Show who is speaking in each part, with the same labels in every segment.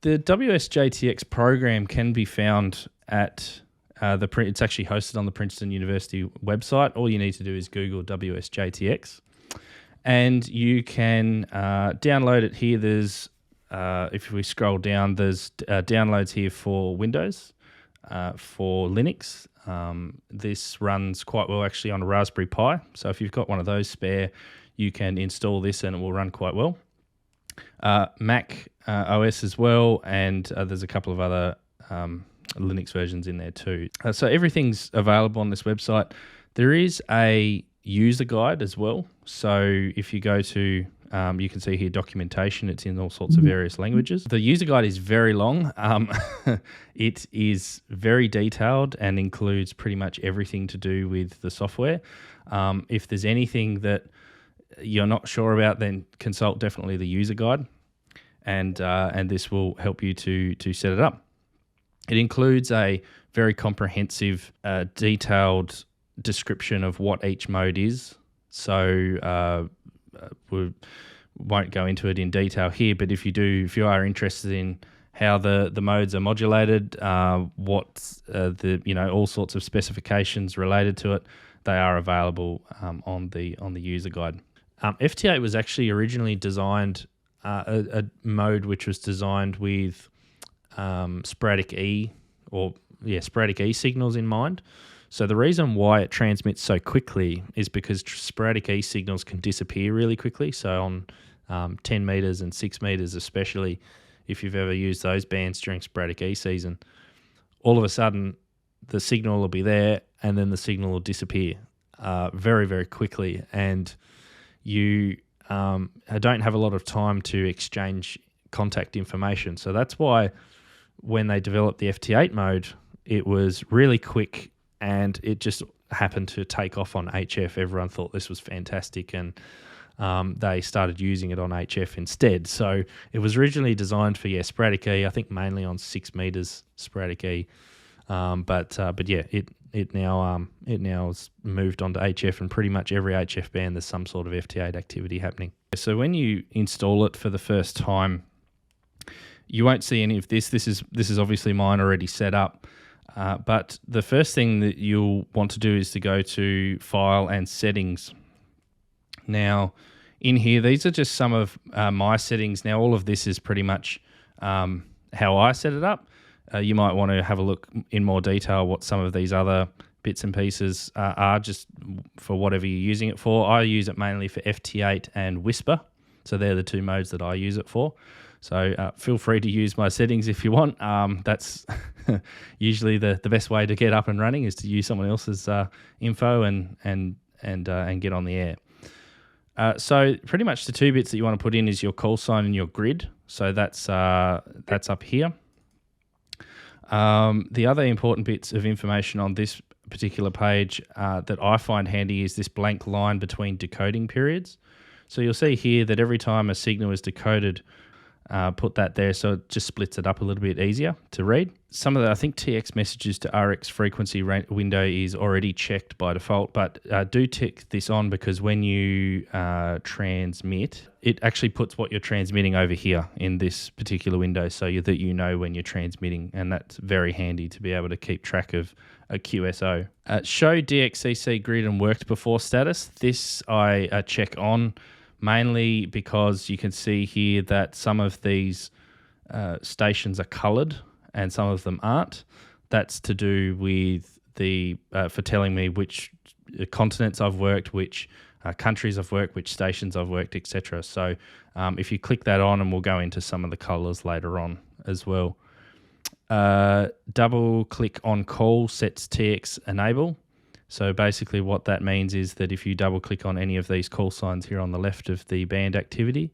Speaker 1: The WSJT-X program can be found at it's actually hosted on the Princeton University website. All you need to do is Google WSJT-X, and you can download it here. There's if we scroll down, there's downloads here for Windows, for Linux. This runs quite well actually on a Raspberry Pi. So if you've got one of those spare, you can install this and it will run quite well. Mac OS as well, and there's a couple of other Linux versions in there too. So everything's available on this website. There is a user guide as well. So if you go to, you can see here documentation. It's in all sorts of various languages. The user guide is very long. It is very detailed and includes pretty much everything to do with the software. If there's anything that you're not sure about, then consult definitely the user guide, and this will help you to set it up. It includes a very comprehensive, detailed description of what each mode is. So we won't go into it in detail here, but if you are interested in how the modes are modulated, what all sorts of specifications related to it, they are available on the user guide. FT8 was actually originally designed a mode which was designed with sporadic E signals in mind. So the reason why it transmits so quickly is because sporadic E signals can disappear really quickly. So on 10 meters and 6 meters, especially if you've ever used those bands during sporadic E season, all of a sudden the signal will be there and then the signal will disappear very, very quickly. And you don't have a lot of time to exchange contact information. So that's why when they developed the FT8 mode, it was really quick and it just happened to take off on HF. Everyone thought this was fantastic, and they started using it on HF instead. So it was originally designed for sporadic E, I think mainly on 6 meters sporadic E. But it now has moved on to HF, and pretty much every HF band there's some sort of FT8 activity happening. So when you install it for the first time, you won't see any of this. This is obviously mine already set up. But the first thing that you'll want to do is to go to File and Settings. Now, in here, these are just some of my settings. Now, all of this is pretty much how I set it up. You might want to have a look in more detail what some of these other bits and pieces are, just for whatever you're using it for. I use it mainly for FT8 and Whisper. So they're the two modes that I use it for. So feel free to use my settings if you want. That's usually the best way to get up and running, is to use someone else's info and get on the air. So pretty much the two bits that you want to put in is your call sign and your grid. So that's up here. The other important bits of information on this particular page that I find handy is this blank line between decoding periods. So you'll see here that every time a signal is decoded, put that there, so it just splits it up a little bit easier to read. Some of the, I think TX messages to RX frequency window is already checked by default, but do tick this on, because when you transmit, it actually puts what you're transmitting over here in this particular window, so that you know when you're transmitting, and that's very handy to be able to keep track of a QSO. Show DXCC grid and worked before status. This I check on, mainly because you can see here that some of these stations are coloured and some of them aren't. That's to do with for telling me which continents I've worked, which countries I've worked, which stations I've worked, etc. So if you click that on, and we'll go into some of the colours later on as well. Double click on call sets TX enable. So basically what that means is that if you double click on any of these call signs here on the left of the band activity,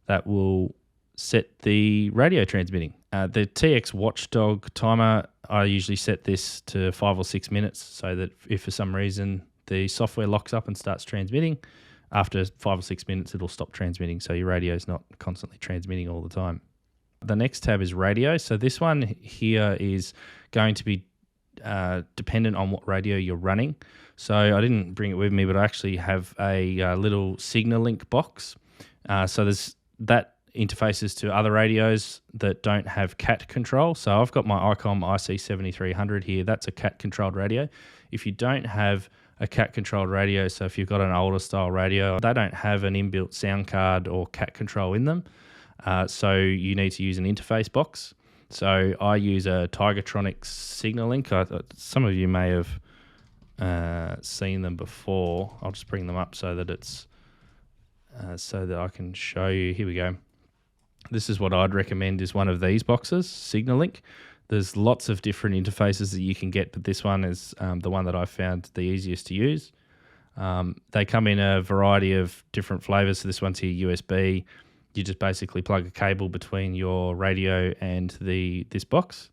Speaker 1: that will set the radio transmitting. The TX watchdog timer, I usually set this to 5 or 6 minutes, so that if for some reason the software locks up and starts transmitting, after 5 or 6 minutes it'll stop transmitting, so your radio is not constantly transmitting all the time. The next tab is radio. So this one here is going to be dependent on what radio you're running. So I didn't bring it with me, but I actually have a little signal link box. So there's that interfaces to other radios that don't have CAT control. So I've got my ICOM IC7300 here. That's a CAT controlled radio. If you don't have a CAT controlled radio, so if you've got an older style radio, they don't have an inbuilt sound card or CAT control in them. So you need to use an interface box. So I use a Tigertronics Signal Link. Some of you may have seen them before. I'll just bring them up so that it's so that I can show you. Here we go. This is what I'd recommend, is one of these boxes, Signal Link. There's lots of different interfaces that you can get, but this one is the one that I found the easiest to use. They come in a variety of different flavors. So this one's here USB. You just basically plug a cable between your radio and this box,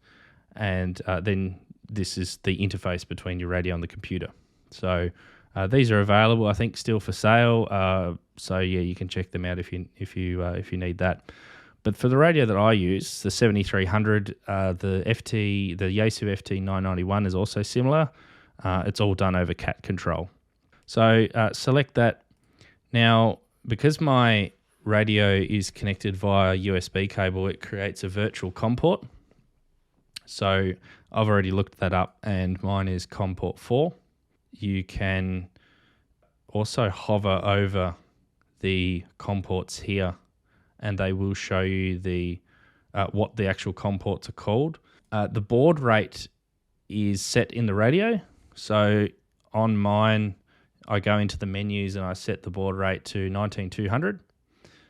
Speaker 1: and then this is the interface between your radio and the computer. So these are available, I think, still for sale. So yeah, you can check them out if you need that. But for the radio that I use, the 7300, the Yaesu FT991 is also similar. It's all done over CAT control. So select that. Now, because my radio is connected via USB cable, it creates a virtual COM port. So I've already looked that up, and mine is COM port 4. You can also hover over the COM ports here, and they will show you what the actual COM ports are called. The baud rate is set in the radio. So on mine, I go into the menus and I set the baud rate to 19200.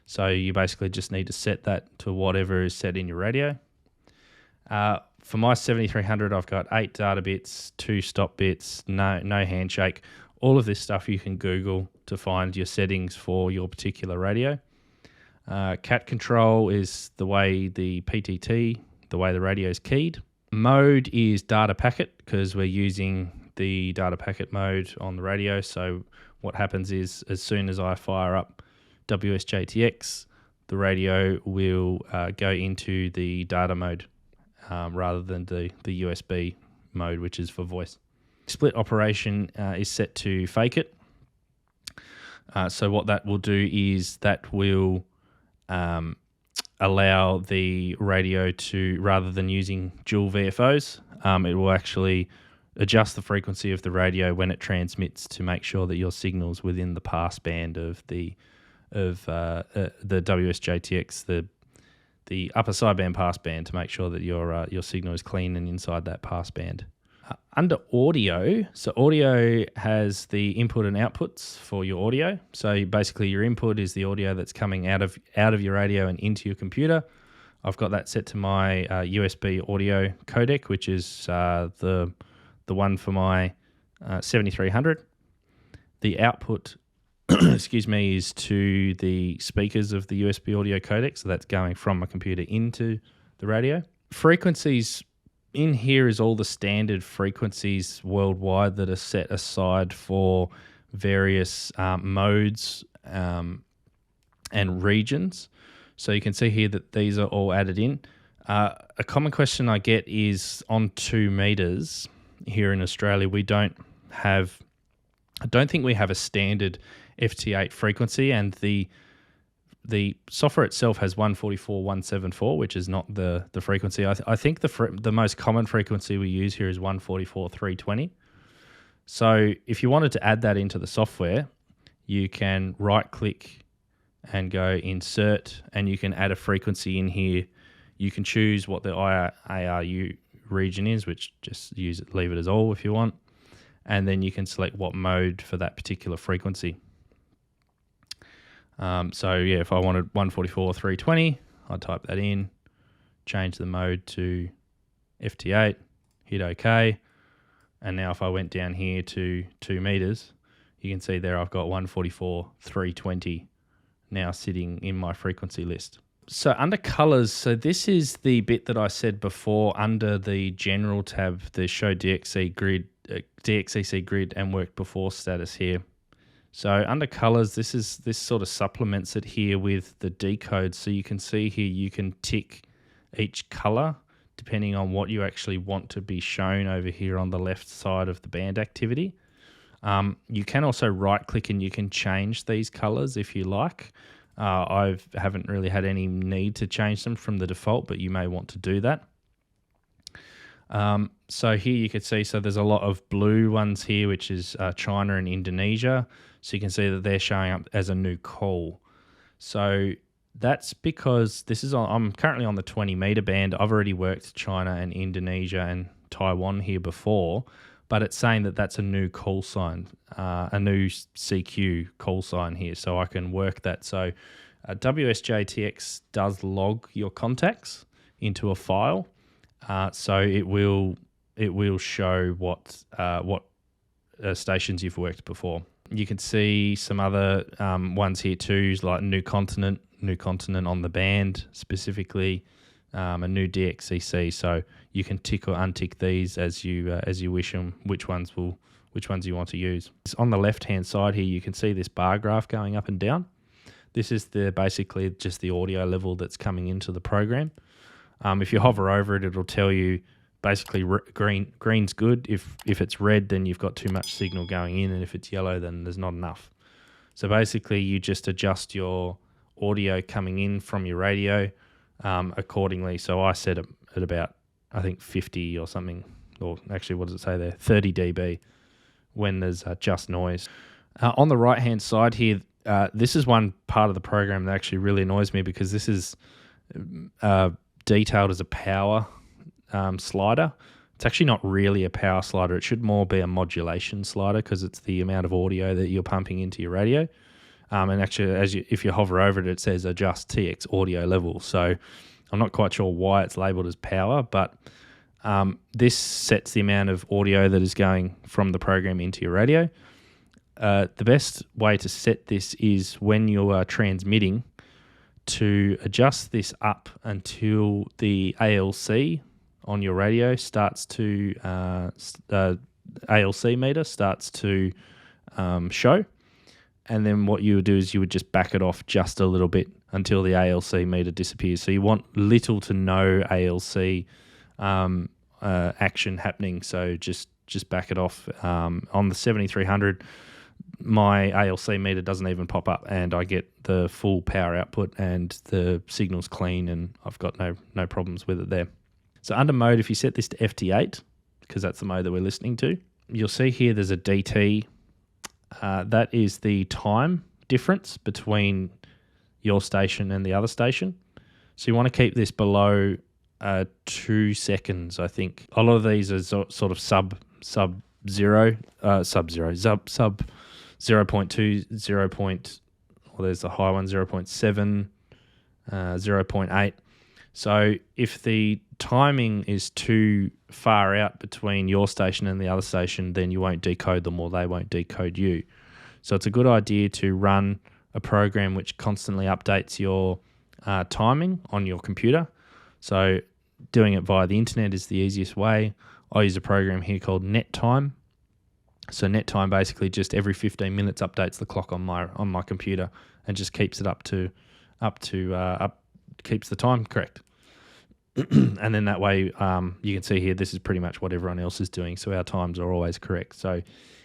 Speaker 1: So you basically just need to set that to whatever is set in your radio. For my 7300, I've got 8 data bits, 2 stop bits, no handshake. All of this stuff you can Google to find your settings for your particular radio. CAT control is the way the PTT, the way the radio is keyed. Mode is data packet, because we're using the data packet mode on the radio. So what happens is, as soon as I fire up WSJT-X, the radio will go into the data mode rather than the USB mode, which is for voice. Split operation is set to fake it. So what that will do is that will allow the radio to, rather than using dual VFOs, it will actually adjust the frequency of the radio when it transmits to make sure that your signal's within the pass band of the WSJT-X, the upper sideband pass band, to make sure that your signal is clean and inside that pass band. Under audio, so audio has the input and outputs for your audio. So basically your input is the audio that's coming out of your radio and into your computer. I've got that set to my USB audio codec, which is the one for my 7300. The output excuse me, is to the speakers of the USB audio codec. So that's going from my computer into the radio. Frequencies in here is all the standard frequencies worldwide that are set aside for various modes and regions. So you can see here that these are all added in. A common question I get is on 2 meters here in Australia, I don't think we have a standard FT8 frequency, and the software itself has 144.174, which is not the frequency. I think the most common frequency we use here is 144.320. So if you wanted to add that into the software, you can right click and go insert, and you can add a frequency in here. You can choose what the ARU region is, which just leave it as all if you want. And then you can select what mode for that particular frequency. So yeah, if I wanted 144.320, I'd type that in, change the mode to FT8, hit OK. And now if I went down here to 2 meters, you can see there I've got 144.320 now sitting in my frequency list. So under colors, so this is the bit that I said before under the general tab, the show DXC grid, DXCC grid and worked before status here. So under colors, this sort of supplements it here with the decode. So you can see here, you can tick each color depending on what you actually want to be shown over here on the left side of the band activity. You can also right click and you can change these colors if you like. I haven't really had any need to change them from the default, but you may want to do that. So here you can see, so there's a lot of blue ones here, which is China and Indonesia. So you can see that they're showing up as a new call. So that's because I'm currently on the 20 meter band. I've already worked China and Indonesia and Taiwan here before, but it's saying that that's a new call sign, a new CQ call sign here. So I can work that. So WSJT-X does log your contacts into a file. So it will show what stations you've worked before. You can see some other ones here too, like new continent on the band specifically, a new DXCC. So you can tick or untick these as you wish them, which ones you want to use. On the left hand side here, you can see this bar graph going up and down. This is basically just the audio level that's coming into the program. If you hover over it, it'll tell you basically green's good. If it's red, then you've got too much signal going in, and if it's yellow, then there's not enough. So basically, you just adjust your audio coming in from your radio accordingly. So I set it at about, I think, 50 or something, or actually, what does it say there? 30 dB when there's just noise. On the right-hand side here, this is one part of the program that actually really annoys me, because this is detailed as a power slider. It's actually not really a power slider. It should more be a modulation slider, because it's the amount of audio that you're pumping into your radio. And actually, if you hover over it, it says adjust TX audio level. So I'm not quite sure why it's labeled as power, but this sets the amount of audio that is going from the program into your radio. The best way to set this is when you are transmitting, to adjust this up until the ALC on your radio starts to ALC meter starts to show, and then what you would do is you would just back it off just a little bit until the ALC meter disappears. So you want little to no ALC action happening. So just back it off. On the 7300, my ALC meter doesn't even pop up, and I get the full power output, and the signal's clean, and I've got no problems with it there. So under mode, if you set this to FT8, because that's the mode that we're listening to, you'll see here there's a DT. That is the time difference between your station and the other station. So you want to keep this below 2 seconds, I think. A lot of these are sort of sub 0.2, 0. Well, there's the high one, 0.7, 0.8. So if the timing is too far out between your station and the other station, then you won't decode them, or they won't decode you. So it's a good idea to run a program which constantly updates your timing on your computer. So doing it via the internet is the easiest way. I use a program here called NetTime. So NetTime basically just every 15 minutes updates the clock on my computer and just keeps it keeps the time correct. And then that way, you can see here, this is pretty much what everyone else is doing. So our times are always correct. So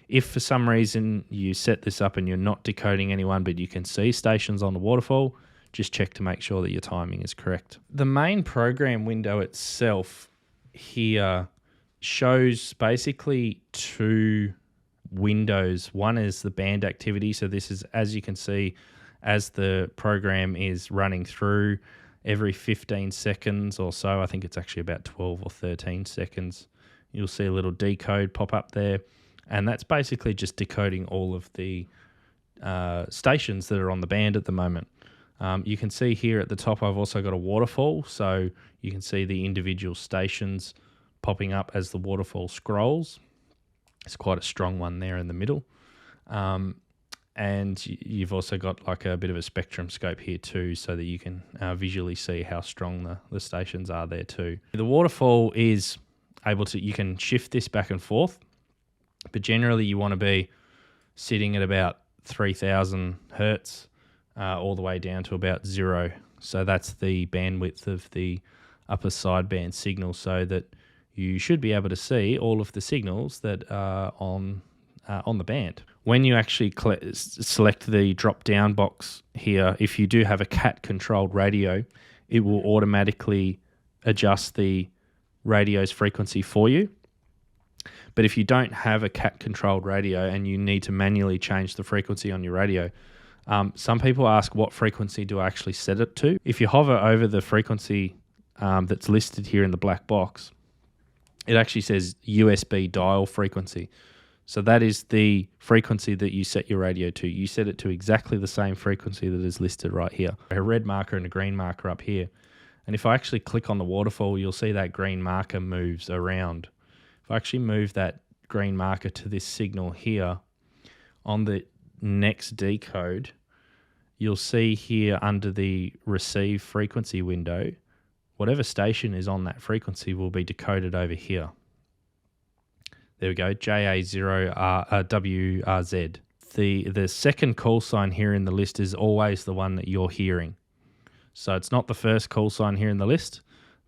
Speaker 1: if for some reason you set this up and you're not decoding anyone, but you can see stations on the Waterfall, just check to make sure that your timing is correct. The main program window itself here shows basically two windows. One is the band activity. So this is, as you can see, as the program is running through, every 15 seconds or so, I think it's actually about 12 or 13 seconds, you'll see a little decode pop up there. And that's basically just decoding all of the stations that are on the band at the moment. You can see here at the top, I've also got a waterfall. So you can see the individual stations popping up as the waterfall scrolls. It's quite a strong one there in the middle. And you've also got like a bit of a spectrum scope here too, so that you can visually see how strong the stations are there too. The waterfall is able to, you can shift this back and forth, but generally you want to be sitting at about 3000 hertz all the way down to about 0. So that's the bandwidth of the upper sideband signal, so that you should be able to see all of the signals that are on the band. when you actually select the drop-down box here, if you do have a CAT-controlled radio, it will automatically adjust the radio's frequency for you. But if you don't have a CAT-controlled radio and you need to manually change the frequency on your radio, some people ask, what frequency do I actually set it to? If you hover over the frequency that's listed here in the black box, it actually says USB dial frequency. So that is the frequency that you set your radio to. You set it to exactly the same frequency that is listed right here. A red marker and a green marker up here. And if I actually click on the waterfall, you'll see that green marker moves around. If I actually move that green marker to this signal here, on the next decode, you'll see here under the receive frequency window, whatever station is on that frequency will be decoded over here. There we go, JA0WRZ. The second call sign here in the list is always the one that you're hearing. So it's not the first call sign here in the list.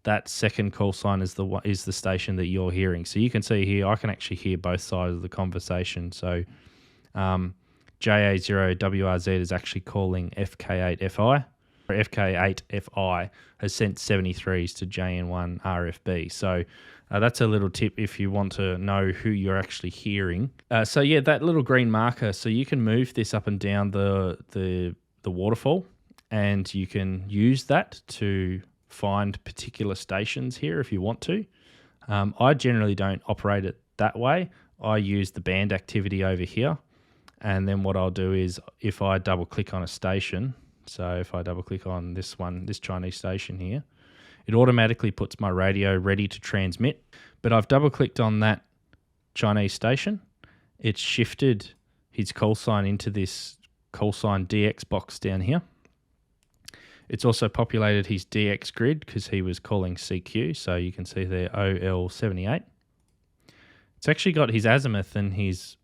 Speaker 1: That second call sign is the station that you're hearing. So you can see here, I can actually hear both sides of the conversation. So JA0WRZ is actually calling FK8FI. FK8FI has sent 73s to JN1RFB. So that's a little tip if you want to know who you're actually hearing. So yeah, that little green marker, so you can move this up and down the waterfall, and you can use that to find particular stations here if you want to. I generally don't operate it that way. I use the band activity over here, and then what I'll do is if I double click on a station, so if I double click on this one, this Chinese station here, it automatically puts my radio ready to transmit. But I've double clicked on that Chinese station. It's shifted his call sign into this call sign DX box down here. It's also populated his DX grid because he was calling CQ. So you can see there OL78. It's actually got his azimuth and his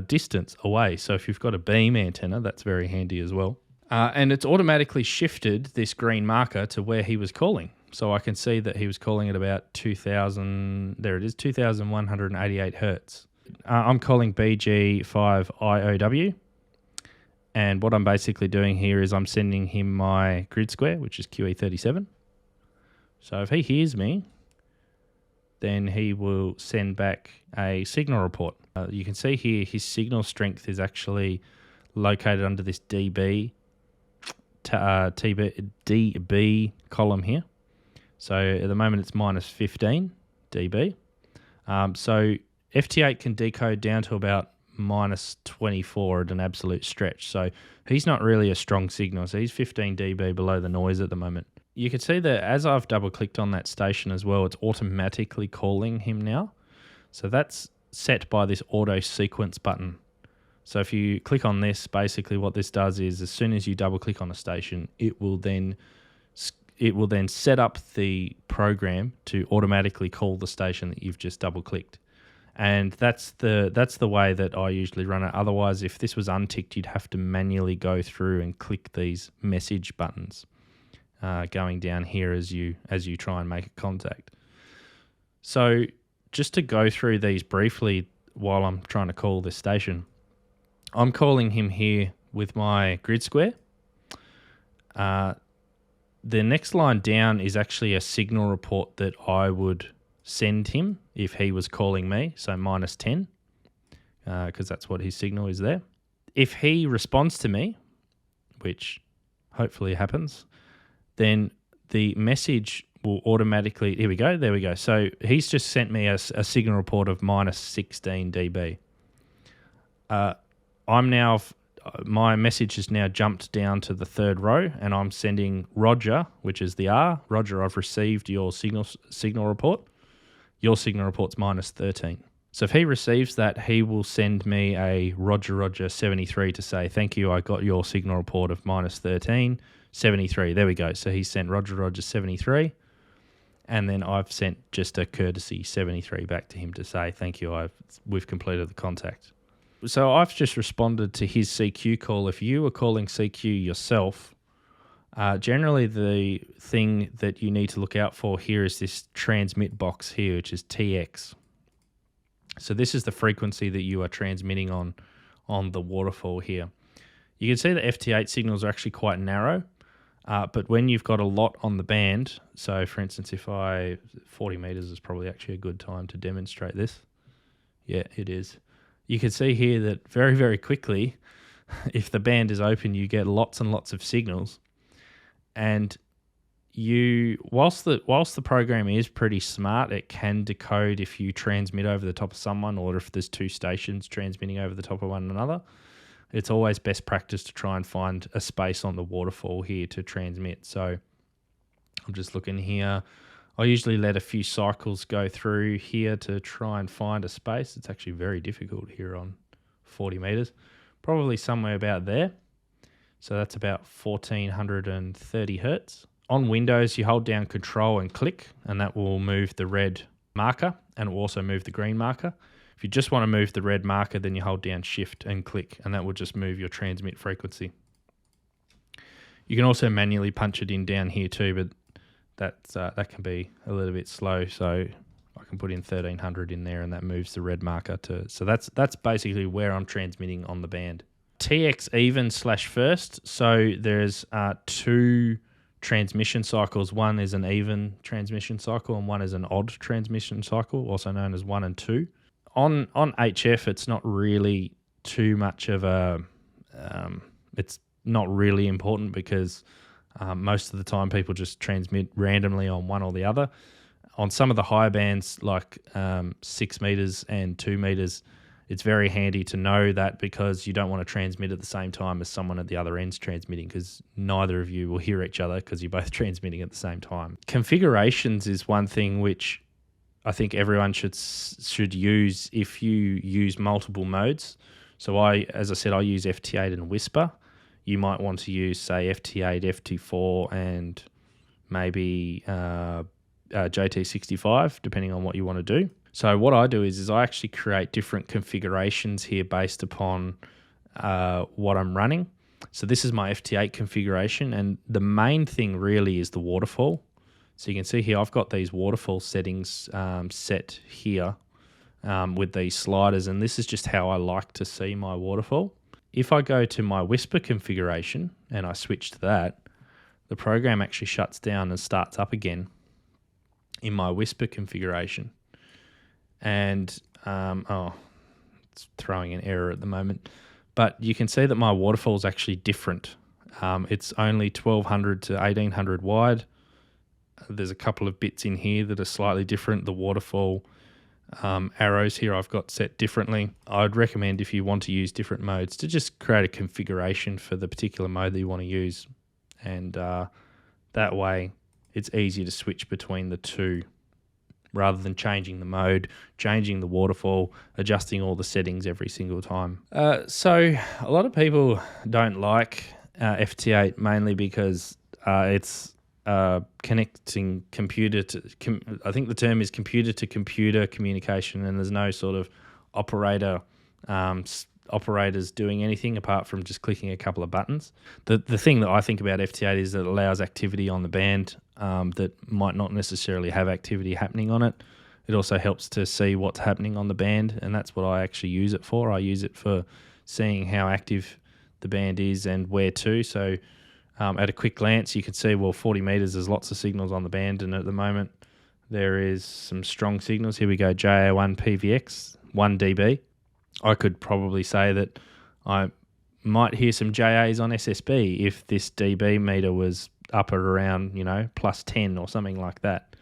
Speaker 1: distance away. So if you've got a beam antenna, that's very handy as well. And it's automatically shifted this green marker to where he was calling. So I can see that he was calling at about 2,000, there it is, 2,188 hertz. I'm calling BG5IOW. And what I'm basically doing here is I'm sending him my grid square, which is QE37. So if he hears me, then he will send back a signal report. You can see here his signal strength is actually located under this DB column here. So at the moment it's minus 15 dB. So FT8 can decode down to about minus 24 at an absolute stretch. So he's not really a strong signal. So he's 15 dB below the noise at the moment. You can see that as I've double clicked on that station as well, it's automatically calling him now. So that's set by this auto sequence button. So if you click on this, basically what this does is as soon as you double click on a station, it will then set up the program to automatically call the station that you've just double clicked. And that's the way that I usually run it. Otherwise, if this was unticked, you'd have to manually go through and click these message buttons going down here as you try and make a contact. So just to go through these briefly while I'm trying to call this station, I'm calling him here with my grid square. The next line down is actually a signal report that I would send him if he was calling me, so minus 10, because that's what his signal is there. If he responds to me, which hopefully happens, then the message will automatically, there we go. So he's just sent me a signal report of minus 16 dB. My message has now jumped down to the third row, and I'm sending Roger, which is the R. Roger, I've received your signal report. Your signal report's minus 13. So if he receives that, he will send me a Roger 73 to say, thank you, I got your signal report of minus 13, 73. There we go. So he sent Roger 73, and then I've sent just a courtesy 73 back to him to say, thank you, we've completed the contact. So I've just responded to his CQ call. If you were calling CQ yourself, generally the thing that you need to look out for here is this transmit box here, which is TX. So this is the frequency that you are transmitting on on the waterfall here. You can see the FT8 signals are actually quite narrow, but when you've got a lot on the band, so for instance, 40 meters is probably actually a good time to demonstrate this. Yeah, it is. You can see here that very, very quickly, if the band is open, you get lots and lots of signals. And whilst the program is pretty smart, it can decode if you transmit over the top of someone or if there's two stations transmitting over the top of one another. It's always best practice to try and find a space on the waterfall here to transmit. So I'm just looking here. I usually let a few cycles go through here to try and find a space. It's actually very difficult here on 40 meters, probably somewhere about there. So that's about 1430 hertz. On Windows, you hold down Control and click, and that will move the red marker, and it will also move the green marker. If you just want to move the red marker, then you hold down Shift and click, and that will just move your transmit frequency. You can also manually punch it in down here too, but that can be a little bit slow. So I can put in 1300 in there, and that moves the red marker to. So that's basically where I'm transmitting on the band. TX even / first. So there's two transmission cycles. One is an even transmission cycle, and one is an odd transmission cycle, also known as 1 and 2. On HF, it's not really too much of a. It's not really important because most of the time people just transmit randomly on one or the other. On some of the higher bands, like 6 meters and 2 meters, it's very handy to know that because you don't want to transmit at the same time as someone at the other end's transmitting, because neither of you will hear each other because you're both transmitting at the same time. Configurations is one thing which I think everyone should use if you use multiple modes. So as I said, I use FT8 and Whisper. You might want to use, say, FT8, FT4, and maybe JT65, depending on what you want to do. So what I do is I actually create different configurations here based upon what I'm running. So this is my FT8 configuration, and the main thing really is the waterfall. So you can see here I've got these waterfall settings set here with these sliders, and this is just how I like to see my waterfall. If I go to my Whisper configuration and I switch to that, the program actually shuts down and starts up again in my Whisper configuration. And, it's throwing an error at the moment. But you can see that my waterfall is actually different. It's only 1200 to 1800 wide. There's a couple of bits in here that are slightly different. The waterfall arrows here I've got set differently. I'd recommend, if you want to use different modes, to just create a configuration for the particular mode that you want to use. And that way it's easy to switch between the two rather than changing the mode, changing the waterfall, adjusting all the settings every single time. So a lot of people don't like FT8 mainly because it's connecting computer to, I think the term is computer to computer communication, and there's no sort of operators doing anything apart from just clicking a couple of buttons. The thing that I think about FT8 is that it allows activity on the band that might not necessarily have activity happening on it. It also helps to see what's happening on the band, and that's what I actually use it for. I use it for seeing how active the band is and where to. So at a quick glance, you can see, well, 40 meters, there's lots of signals on the band, and at the moment there is some strong signals. Here we go, JA1 PVX, 1 dB. I could probably say that I might hear some JAs on SSB if this dB meter was up at around, plus 10 or something like that.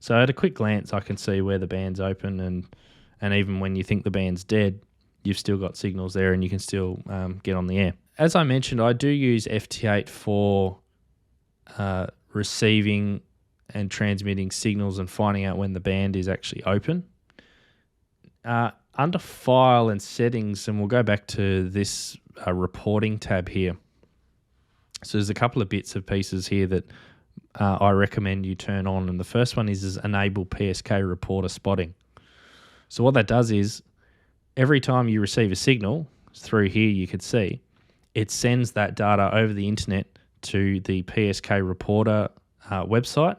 Speaker 1: So at a quick glance, I can see where the band's open, and even when you think the band's dead, you've still got signals there and you can still get on the air. As I mentioned, I do use FT8 for receiving and transmitting signals and finding out when the band is actually open. Under File and Settings, and we'll go back to this reporting tab here. So there's a couple of bits of pieces here that I recommend you turn on, and the first one is Enable PSK Reporter Spotting. So what that does is, every time you receive a signal through here, you could see, it sends that data over the internet to the PSK Reporter website.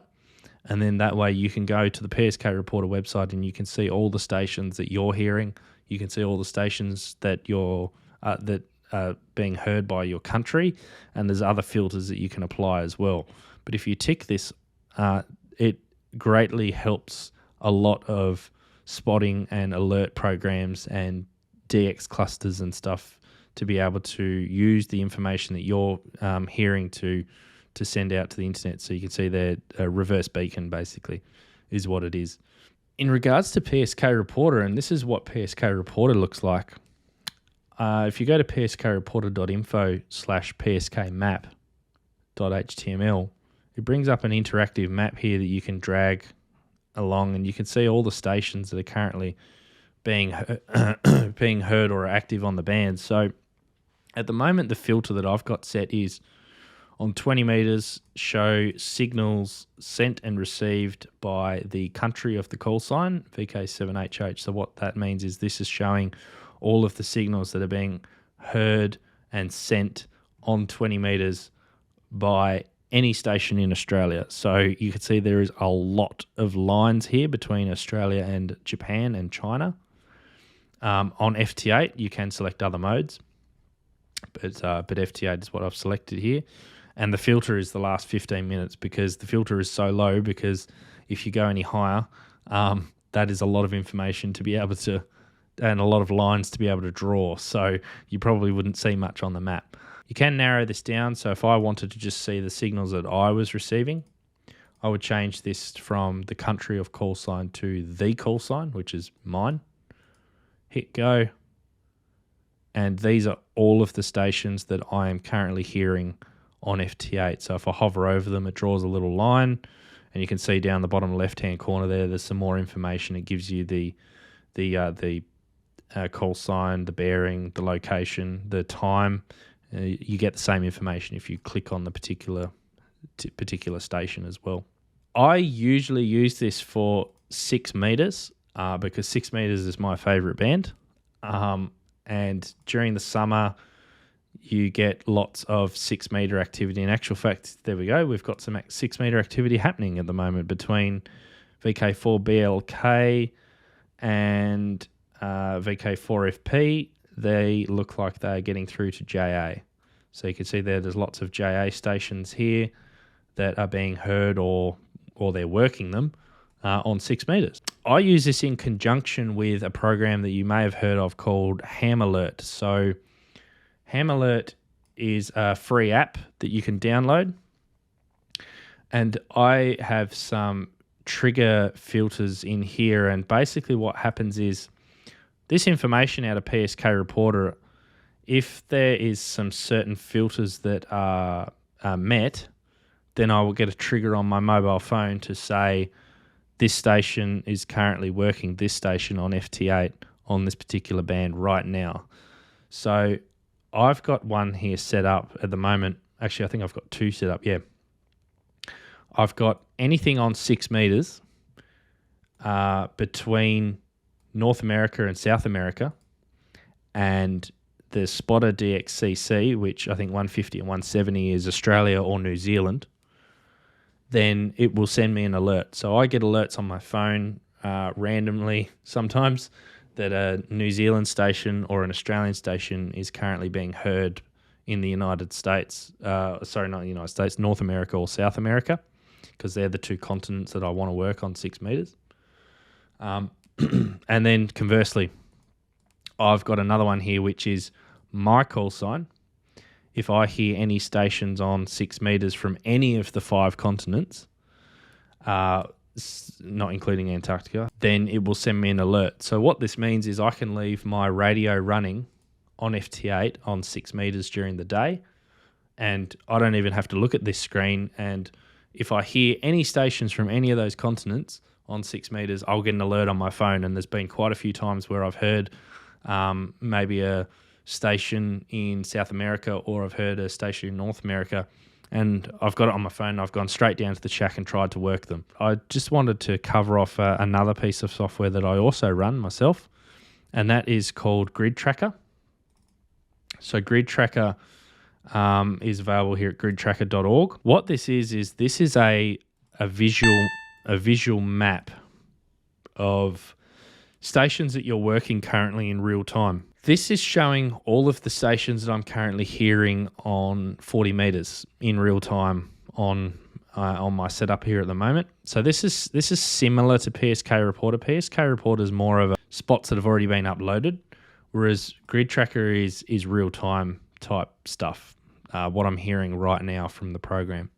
Speaker 1: And then that way you can go to the PSK Reporter website and you can see all the stations that you're hearing. You can see all the stations that your that are being heard by your country, and there's other filters that you can apply as well. But if you tick this, it greatly helps a lot of spotting and alert programs and DX clusters and stuff to be able to use the information that you're hearing to send out to the internet. So you can see there, a reverse beacon basically is what it is. In regards to PSK Reporter, and this is what PSK Reporter looks like. If you go to pskreporter.info/pskmap.html, it brings up an interactive map here that you can drag along, and you can see all the stations that are currently being heard or are active on the band. So at the moment, the filter that I've got set is on 20 meters, show signals sent and received by the country of the call sign, VK7HH. So what that means is this is showing all of the signals that are being heard and sent on 20 meters by any station in Australia. So you can see there is a lot of lines here between Australia and Japan and China. On FT8, you can select other modes, but FT8 is what I've selected here. And the filter is the last 15 minutes because the filter is so low, because if you go any higher, that is a lot of information to be able to, and a lot of lines to be able to draw. So you probably wouldn't see much on the map. You can narrow this down. So if I wanted to just see the signals that I was receiving, I would change this from the country of call sign to the call sign, which is mine. Hit go. And these are all of the stations that I am currently hearing on FT8. So if I hover over them, it draws a little line, and you can see down the bottom left-hand corner there's some more information. It gives you the call sign, the bearing, the location, the time. You get the same information if you click on the particular station as well. I usually use this for 6 meters because 6 meters is my favorite band. And during the summer, you get lots of 6 meter activity. In actual fact, there we go. We've got some 6 meter activity happening at the moment between VK4BLK and VK4FP. They look like they're getting through to JA. So you can see there's lots of JA stations here that are being heard or they're working them on 6 meters. I use this in conjunction with a program that you may have heard of called HamAlert. So HamAlert is a free app that you can download. And I have some trigger filters in here. And basically what happens is this information out of PSK Reporter, if there is some certain filters that are met, then I will get a trigger on my mobile phone to say this station is currently working this station on FT8 on this particular band right now. So I've got one here set up at the moment. Actually, I think I've got 2 set up. Yeah. I've got anything on 6 meters between North America and South America, and the spotter DXCC, which I think 150 and 170 is Australia or New Zealand, then it will send me an alert. So I get alerts on my phone randomly sometimes that a New Zealand station or an Australian station is currently being heard in the United States. Sorry, not the United States, North America or South America, because they're the 2 continents that I want to work on 6 meters. And then conversely, I've got another one here, which is my call sign. If I hear any stations on 6 meters from any of the 5 continents, not including Antarctica, then it will send me an alert. So what this means is I can leave my radio running on FT8 on 6 meters during the day, and I don't even have to look at this screen. And if I hear any stations from any of those continents on 6 meters, I'll get an alert on my phone. And there's been quite a few times where I've heard maybe a station in South America, or I've heard a station in North America, and I've got it on my phone. I've gone straight down to the shack and tried to work them. I just wanted to cover off another piece of software that I also run myself, and that is called GridTracker. So GridTracker is available here at gridtracker.org. What this is this is a visual map of stations that you're working currently in real time. This is showing all of the stations that I'm currently hearing on 40 meters in real time on my setup here at the moment. So this is similar to PSK Reporter. PSK Reporter is more of a spots that have already been uploaded, whereas GridTracker is real time type stuff. What I'm hearing right now from the program.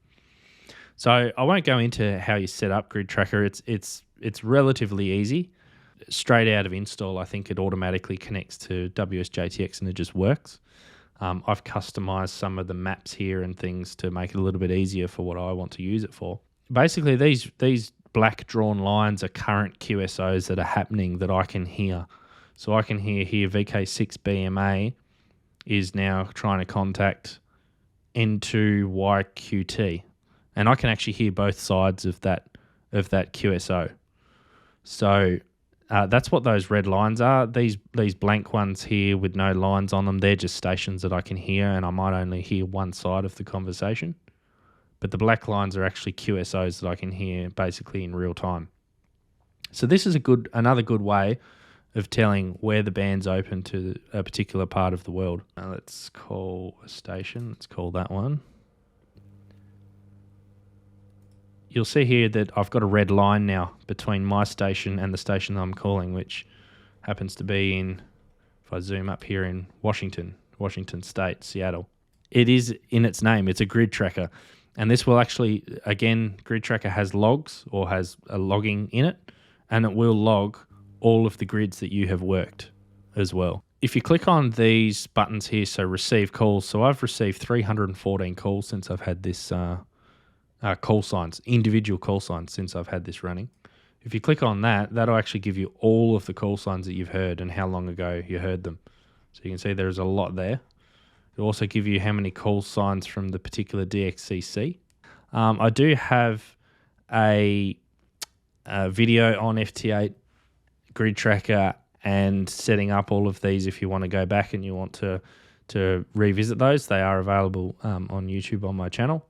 Speaker 1: So I won't go into how you set up GridTracker. It's relatively easy. Straight out of install, I think it automatically connects to WSJT-X and it just works. I've customized some of the maps here and things to make it a little bit easier for what I want to use it for. Basically, these black drawn lines are current QSOs that are happening that I can hear. So I can hear here VK6BMA is now trying to contact N2YQT. And I can actually hear both sides of that QSO. So that's what those red lines are. These blank ones here with no lines on them, they're just stations that I can hear, and I might only hear one side of the conversation. But the black lines are actually QSOs that I can hear basically in real time. So this is another good way of telling where the band's open to a particular part of the world. Now let's call a station. Let's call that one. You'll see here that I've got a red line now between my station and the station that I'm calling, which happens to be in, if I zoom up here, in Washington State, Seattle. It is in its name. It's a GridTracker. And this will actually, again, GridTracker has logs or has a logging in it, and it will log all of the grids that you have worked as well. If you click on these buttons here, so receive calls, so I've received 314 calls since I've had this call signs, individual call signs since I've had this running. If you click on that, that'll actually give you all of the call signs that you've heard and how long ago you heard them. So you can see there's a lot there. It'll also give you how many call signs from the particular DXCC. I do have a video on FT8 GridTracker and setting up all of these. If you want to go back and you want to revisit those, they are available on YouTube on my channel.